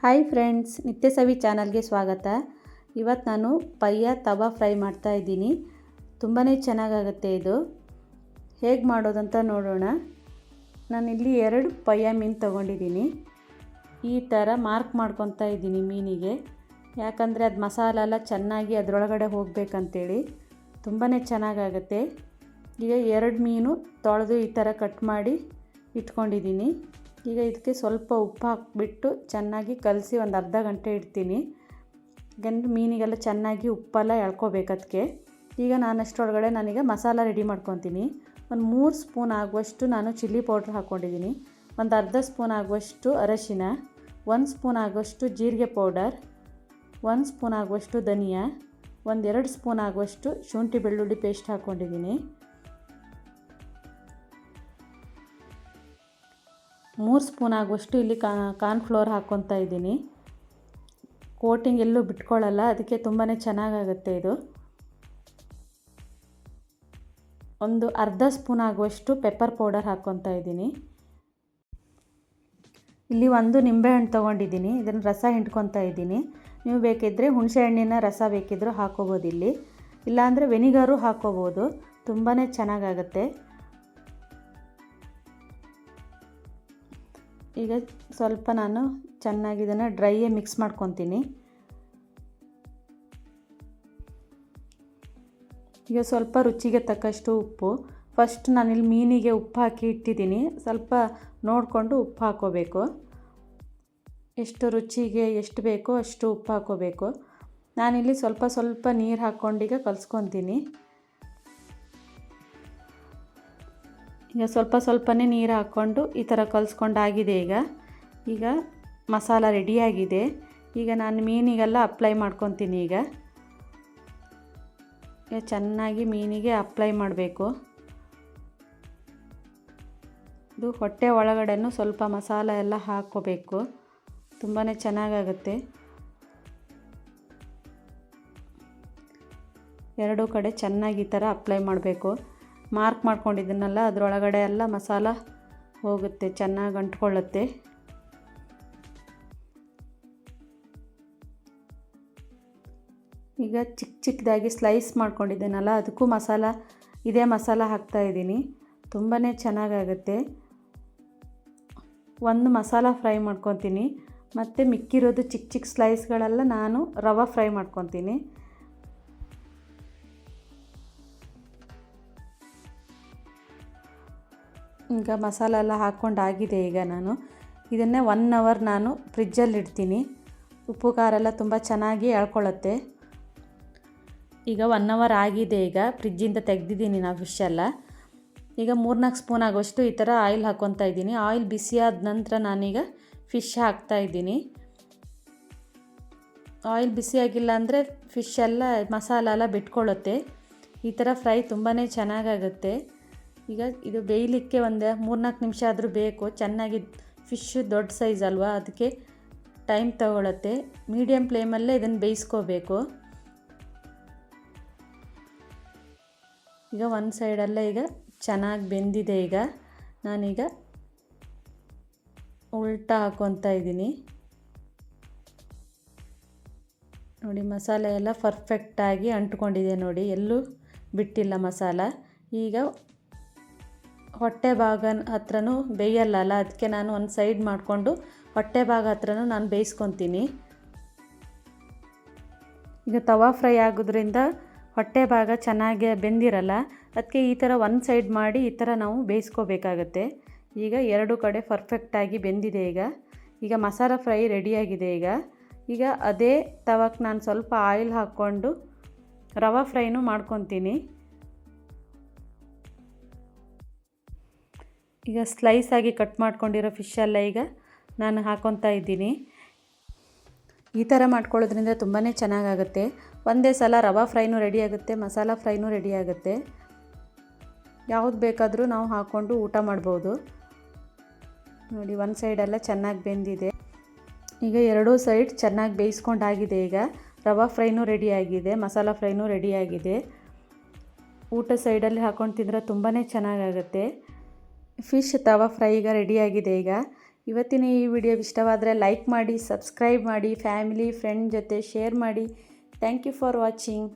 Hi friends, ನಿತ್ಯ ಸವಿ ಚಾನಲ್ಗೆ ಸ್ವಾಗತ. ಇವತ್ತು ನಾನು ಪಯ್ಯ ತವಾ ಫ್ರೈ ಮಾಡ್ತಾ ಇದ್ದೀನಿ. ತುಂಬಾ ಚೆನ್ನಾಗಾಗುತ್ತೆ ಇದು. ಹೇಗೆ ಮಾಡೋದಂತ ನೋಡೋಣ. ನಾನಿಲ್ಲಿ 2 ಪಯ್ಯ ಮೀನು ತೊಗೊಂಡಿದ್ದೀನಿ. ಈ ಥರ ಮಾರ್ಕ್ ಮಾಡ್ಕೊತಾ ಇದ್ದೀನಿ ಮೀನಿಗೆ, ಯಾಕಂದರೆ ಅದು ಮಸಾಲೆ ಎಲ್ಲ ಚೆನ್ನಾಗಿ ಅದರೊಳಗಡೆ ಹೋಗಬೇಕಂತೇಳಿ. ತುಂಬಾ ಚೆನ್ನಾಗಾಗುತ್ತೆ. ಈಗ 2 ಮೀನು ತೊಳೆದು ಈ ಥರ ಕಟ್ ಮಾಡಿ ಇಟ್ಕೊಂಡಿದ್ದೀನಿ. ಈಗ ಇದಕ್ಕೆ ಸ್ವಲ್ಪ ಉಪ್ಪು ಹಾಕಿಬಿಟ್ಟು ಚೆನ್ನಾಗಿ ಕಲಸಿ ಒಂದು ಅರ್ಧ ಗಂಟೆ ಇಡ್ತೀನಿ. ಯಾಕಂದರೆ ಮೀನಿಗೆಲ್ಲ ಚೆನ್ನಾಗಿ ಉಪ್ಪೆಲ್ಲ ಎಳ್ಕೊಬೇಕು ಅದಕ್ಕೆ. ಈಗ ನಾನಷ್ಟರೊಳಗಡೆ ನಾನೀಗ ಮಸಾಲ ರೆಡಿ ಮಾಡ್ಕೊತೀನಿ. ಒಂದು 3 ಸ್ಪೂನ್ ಆಗುವಷ್ಟು ನಾನು ಚಿಲ್ಲಿ ಪೌಡ್ರ್ ಹಾಕ್ಕೊಂಡಿದ್ದೀನಿ. ಒಂದು ಅರ್ಧ ಸ್ಪೂನ್ ಆಗುವಷ್ಟು ಅರಶಿನ, 1 ಸ್ಪೂನ್ ಆಗುವಷ್ಟು ಜೀರಿಗೆ ಪೌಡರ್, 1 ಸ್ಪೂನ್ ಆಗುವಷ್ಟು ಧನಿಯಾ, 1-2 ಸ್ಪೂನ್ ಆಗುವಷ್ಟು ಶುಂಠಿ ಬೆಳ್ಳುಳ್ಳಿ ಪೇಸ್ಟ್ ಹಾಕ್ಕೊಂಡಿದ್ದೀನಿ. 3 ಸ್ಪೂನ್ ಆಗುವಷ್ಟು ಇಲ್ಲಿ ಕಾರ್ನ್ಫ್ಲೋರ್ ಹಾಕ್ಕೊತಾ ಇದ್ದೀನಿ. ಕೋಟಿಂಗ್ ಎಲ್ಲೂ ಬಿಟ್ಕೊಳ್ಳಲ್ಲ, ಅದಕ್ಕೆ ತುಂಬಾ ಚೆನ್ನಾಗಾಗುತ್ತೆ ಇದು. ಒಂದು ಅರ್ಧ ಸ್ಪೂನ್ ಆಗುವಷ್ಟು ಪೆಪ್ಪರ್ ಪೌಡರ್ ಹಾಕ್ಕೊತಾ ಇದ್ದೀನಿ. ಇಲ್ಲಿ 1 ನಿಂಬೆಹಣ್ಣು ತೊಗೊಂಡಿದ್ದೀನಿ. ಇದನ್ನು ರಸ ಹಿಂಡ್ಕೊತಾ ಇದ್ದೀನಿ. ನೀವು ಬೇಕಿದ್ದರೆ ಹುಣಸೆ ಹಣ್ಣಿನ ರಸ ಬೇಕಿದ್ದರೂ ಹಾಕ್ಕೋಬೋದು. ಇಲ್ಲಿ ಇಲ್ಲಾಂದರೆ ವೆನಿಗರು ಹಾಕ್ಕೋಬೋದು. ತುಂಬಾ ಚೆನ್ನಾಗಾಗುತ್ತೆ. ಈಗ ಸ್ವಲ್ಪ ನಾನು ಚೆನ್ನಾಗಿ ಇದನ್ನು ಡ್ರೈಯೇ ಮಿಕ್ಸ್ ಮಾಡ್ಕೊತೀನಿ. ಈಗ ಸ್ವಲ್ಪ ರುಚಿಗೆ ತಕ್ಕಷ್ಟು ಉಪ್ಪು. ಫಸ್ಟ್ ನಾನಿಲ್ಲಿ ಮೀನಿಗೆ ಉಪ್ಪು ಹಾಕಿ ಇಟ್ಟಿದ್ದೀನಿ. ಸ್ವಲ್ಪ ನೋಡಿಕೊಂಡು ಉಪ್ಪು ಹಾಕ್ಕೋಬೇಕು. ಎಷ್ಟು ರುಚಿಗೆ ಎಷ್ಟು ಬೇಕೋ ಅಷ್ಟು ಉಪ್ಪು ಹಾಕ್ಕೋಬೇಕು. ನಾನಿಲ್ಲಿ ಸ್ವಲ್ಪ ನೀರು ಹಾಕ್ಕೊಂಡೀಗ ಕಲಿಸ್ಕೊತೀನಿ. ಈಗ ಸ್ವಲ್ಪನೇ ನೀರು ಹಾಕ್ಕೊಂಡು ಈ ಥರ ಕಲಿಸ್ಕೊಂಡಾಗಿದೆ. ಈಗ ಮಸಾಲ ರೆಡಿಯಾಗಿದೆ. ಈಗ ನಾನು ಮೀನಿಗೆಲ್ಲ ಅಪ್ಲೈ ಮಾಡ್ಕೊತೀನಿ. ಈಗ ಚೆನ್ನಾಗಿ ಮೀನಿಗೆ ಅಪ್ಲೈ ಮಾಡಬೇಕು. ಇದು ಹೊಟ್ಟೆ ಒಳಗಡೆನೂ ಸ್ವಲ್ಪ ಮಸಾಲ ಎಲ್ಲ ಹಾಕ್ಕೋಬೇಕು. ತುಂಬಾ ಚೆನ್ನಾಗಾಗುತ್ತೆ. 2 ಕಡೆ ಚೆನ್ನಾಗಿ ಈ ಥರ ಅಪ್ಲೈ ಮಾಡಬೇಕು. ಮಾರ್ಕ್ ಮಾಡ್ಕೊಂಡಿದ್ದನ್ನೆಲ್ಲ ಅದರೊಳಗಡೆ ಎಲ್ಲ ಮಸಾಲ ಹೋಗುತ್ತೆ, ಚೆನ್ನಾಗಿ ಅಂಟ್ಕೊಳ್ಳುತ್ತೆ. ಈಗ ಚಿಕ್ಕದಾಗಿ ಸ್ಲೈಸ್ ಮಾಡ್ಕೊಂಡಿದ್ದೇನಲ್ಲ, ಅದಕ್ಕೂ ಇದೇ ಮಸಾಲ ಹಾಕ್ತಾಯಿದ್ದೀನಿ. ತುಂಬಾ ಚೆನ್ನಾಗಾಗುತ್ತೆ. ಒಂದು ಮಸಾಲ ಫ್ರೈ ಮಾಡ್ಕೊತೀನಿ, ಮತ್ತು ಮಿಕ್ಕಿರೋದು ಚಿಕ್ಕ ಸ್ಲೈಸ್ಗಳೆಲ್ಲ ನಾನು ರವೆ ಫ್ರೈ ಮಾಡ್ಕೊತೀನಿ. ಈಗ ಮಸಾಲ ಎಲ್ಲ ಹಾಕ್ಕೊಂಡಾಗಿದೆ. ಈಗ ನಾನು ಇದನ್ನೇ 1 ಅವರ್ ನಾನು ಫ್ರಿಜ್ಜಲ್ಲಿ ಇಡ್ತೀನಿ. ಉಪ್ಪು ಖಾರ ಎಲ್ಲ ತುಂಬ ಚೆನ್ನಾಗಿ ಎಳ್ಕೊಳ್ಳುತ್ತೆ. ಈಗ 1 ಅವರ್ ಆಗಿದೆ. ಈಗ ಫ್ರಿಜ್ಜಿಂದ ತೆಗೆದಿದ್ದೀನಿ ನಾವು ಫಿಶೆಲ್ಲ. ಈಗ 3-4 ಸ್ಪೂನ್ ಆಗುವಷ್ಟು ಈ ಥರ ಆಯಿಲ್ ಹಾಕ್ಕೊತಾ ಇದ್ದೀನಿ. ಆಯಿಲ್ ಬಿಸಿಯಾದ ನಂತರ ನಾನೀಗ ಫಿಶ್ ಹಾಕ್ತಾಯಿದ್ದೀನಿ. ಆಯಿಲ್ ಬಿಸಿಯಾಗಿಲ್ಲ ಅಂದರೆ ಫಿಶೆಲ್ಲ ಮಸಾಲ ಎಲ್ಲ ಬಿಟ್ಕೊಳ್ಳುತ್ತೆ. ಈ ಥರ ಫ್ರೈ ತುಂಬಾ ಚೆನ್ನಾಗಾಗುತ್ತೆ. ಈಗ ಇದು ಬೇಯಲಿಕ್ಕೆ ಒಂದು 3-4 ನಿಮಿಷ ಆದರೂ ಬೇಕು. ಚೆನ್ನಾಗಿ ಫಿಶ್ಶು ದೊಡ್ಡ ಸೈಜ್ ಅಲ್ವಾ, ಅದಕ್ಕೆ ಟೈಮ್ ತಗೊಳುತ್ತೆ. ಮೀಡಿಯಮ್ ಫ್ಲೇಮಲ್ಲೇ ಇದನ್ನು ಬೇಯಿಸ್ಕೋಬೇಕು. ಈಗ ಒಂದು ಸೈಡಲ್ಲೇ ಈಗ ಚೆನ್ನಾಗಿ ಬೆಂದಿದೆ. ಈಗ ನಾನೀಗ ಉಲ್ಟಾ ಹಾಕ್ಕೊತಾ ಇದ್ದೀನಿ. ನೋಡಿ, ಮಸಾಲೆ ಎಲ್ಲ ಪರ್ಫೆಕ್ಟಾಗಿ ಅಂಟ್ಕೊಂಡಿದೆ ನೋಡಿ, ಎಲ್ಲೂ ಬಿಟ್ಟಿಲ್ಲ ಮಸಾಲ. ಈಗ ಹೊಟ್ಟೆ ಭಾಗ ಹತ್ರನೂ ಬೇಯಲ್ಲ, ಅದಕ್ಕೆ ನಾನು ಒಂದು ಸೈಡ್ ಮಾಡಿಕೊಂಡು ಹೊಟ್ಟೆ ಭಾಗ ಹತ್ರನೂ ನಾನು ಬೇಯಿಸ್ಕೊತೀನಿ. ಈಗ ತವಾ ಫ್ರೈ ಆಗೋದ್ರಿಂದ ಹೊಟ್ಟೆ ಭಾಗ ಚೆನ್ನಾಗಿ ಬೆಂದಿರಲ್ಲ, ಅದಕ್ಕೆ ಈ ಥರ ಒಂದು ಸೈಡ್ ಮಾಡಿ ಈ ಥರ ನಾವು ಬೇಯಿಸ್ಕೋಬೇಕಾಗತ್ತೆ. ಈಗ 2 ಕಡೆ ಪರ್ಫೆಕ್ಟಾಗಿ ಬೆಂದಿದೆ. ಈಗ ಮಸಾಲ ಫ್ರೈ ರೆಡಿಯಾಗಿದೆ. ಈಗ ಅದೇ ತವಕ್ಕೆ ನಾನು ಸ್ವಲ್ಪ ಆಯಿಲ್ ಹಾಕ್ಕೊಂಡು ರವೆ ಫ್ರೈನೂ ಮಾಡ್ಕೊತೀನಿ. ಈಗ ಸ್ಲೈಸಾಗಿ ಕಟ್ ಮಾಡ್ಕೊಂಡಿರೋ ಫಿಶೆಲ್ಲ ಈಗ ನಾನು ಹಾಕ್ಕೊತಾ ಇದ್ದೀನಿ. ಈ ಥರ ಮಾಡ್ಕೊಳ್ಳೋದ್ರಿಂದ ತುಂಬಾ ಚೆನ್ನಾಗಾಗುತ್ತೆ. ಒಂದೇ ಸಲ ರವೆ ಫ್ರೈನೂ ರೆಡಿಯಾಗುತ್ತೆ, ಮಸಾಲ ಫ್ರೈನೂ ರೆಡಿಯಾಗುತ್ತೆ. ಯಾವುದು ಬೇಕಾದರೂ ನಾವು ಹಾಕ್ಕೊಂಡು ಊಟ ಮಾಡ್ಬೋದು. ನೋಡಿ, ಒಂದು ಸೈಡೆಲ್ಲ ಚೆನ್ನಾಗಿ ಬೆಂದಿದೆ. ಈಗ 2 ಸೈಡ್ ಚೆನ್ನಾಗಿ ಬೇಯಿಸ್ಕೊಂಡಾಗಿದೆ. ಈಗ ರವೆ ಫ್ರೈನೂ ರೆಡಿಯಾಗಿದೆ, ಮಸಾಲ ಫ್ರೈನೂ ರೆಡಿಯಾಗಿದೆ. ಊಟ ಸೈಡಲ್ಲಿ ಹಾಕ್ಕೊಂಡು ತಿಂದರೆ ತುಂಬಾ ಚೆನ್ನಾಗಾಗುತ್ತೆ. ಫಿಶ್ ತವಾ ಫ್ರೈ ಈಗ ರೆಡಿಯಾಗಿದೆ. ಇವತ್ತಿನ ಈ ವಿಡಿಯೋ ಇಷ್ಟವಾದರೆ ಲೈಕ್ ಮಾಡಿ, ಸಬ್ಸ್ಕ್ರೈಬ್ ಮಾಡಿ, ಫ್ಯಾಮಿಲಿ ಫ್ರೆಂಡ್ ಜೊತೆ ಶೇರ್ ಮಾಡಿ. Thank you for watching.